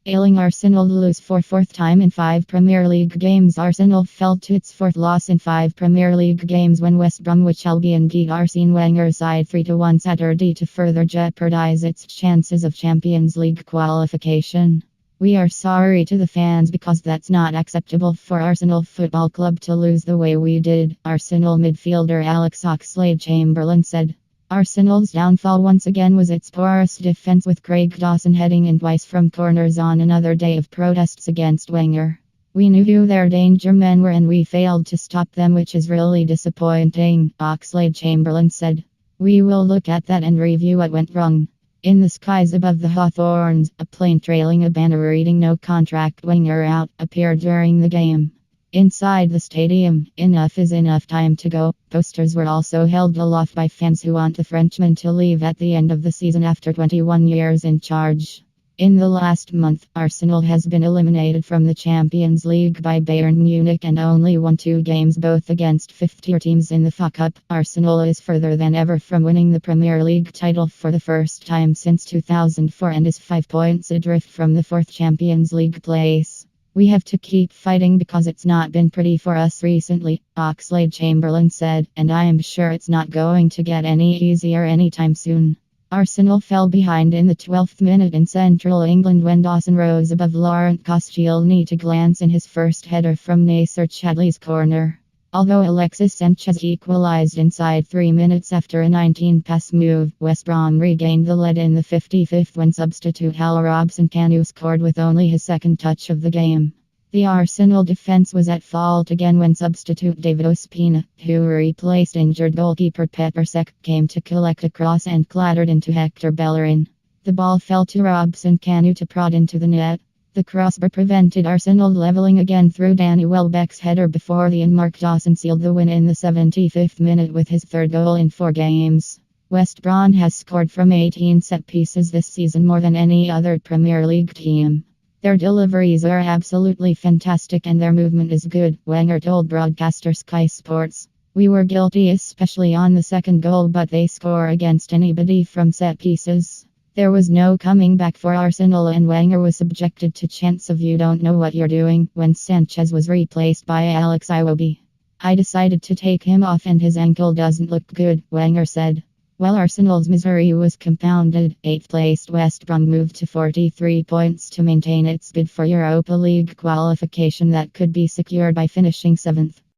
Ailing Arsenal lose for fourth time in five Premier League games. Arsenal fell to its fourth loss in five Premier League games when West Bromwich Albion beat Arsene Wenger's side 3-1 Saturday to further jeopardise its chances of Champions League qualification. We are sorry to the fans because that's not acceptable for Arsenal Football Club to lose the way we did, Arsenal midfielder Alex Oxlade-Chamberlain said. Arsenal's downfall once again was its porous defence, with Craig Dawson heading in twice from corners on another day of protests against Wenger. We knew who their danger men were and we failed to stop them, which is really disappointing, Oxlade-Chamberlain said. We will look at that and review what went wrong. In the skies above the Hawthorns, a plane trailing a banner reading "No Contract, Wenger Out" appeared during the game. Inside the stadium, "Enough is enough, time to go" posters were also held aloft by fans who want the Frenchman to leave at the end of the season after 21 years in charge. In the last month, Arsenal has been eliminated from the Champions League by Bayern Munich and only won 2 games, both against fifth-tier teams in the FA Cup. Arsenal is further than ever from winning the Premier League title for the first time since 2004 and is 5 points adrift from the 4th Champions League place. We have to keep fighting because it's not been pretty for us recently, Oxlade-Chamberlain said, and I am sure it's not going to get any easier anytime soon. Arsenal fell behind in the 12th minute in central England when Dawson rose above Laurent Koscielny to glance in his first header from Nacer Chadli's corner. Although Alexis Sanchez equalised inside 3 minutes after a 19-pass move, West Brom regained the lead in the 55th when substitute Hal Robson-Kanu scored with only his second touch of the game. The Arsenal defence was at fault again when substitute David Ospina, who replaced injured goalkeeper Petr Cech, came to collect a cross and clattered into Hector Bellerin. The ball fell to Robson-Kanu to prod into the net. The crossbar prevented Arsenal levelling again through Danny Welbeck's header before Mark Dawson sealed the win in the 75th minute with his third goal in 4 games. West Brom has scored from 18 set pieces this season, more than any other Premier League team. Their deliveries are absolutely fantastic and their movement is good, Wenger told broadcaster Sky Sports. We were guilty, especially on the second goal, but they score against anybody from set pieces. There was no coming back for Arsenal and Wenger was subjected to chants of "you don't know what you're doing" when Sanchez was replaced by Alex Iwobi. I decided to take him off and his ankle doesn't look good, Wenger said. While Arsenal's misery was compounded, 8th-placed West Brom moved to 43 points to maintain its bid for Europa League qualification that could be secured by finishing 7th.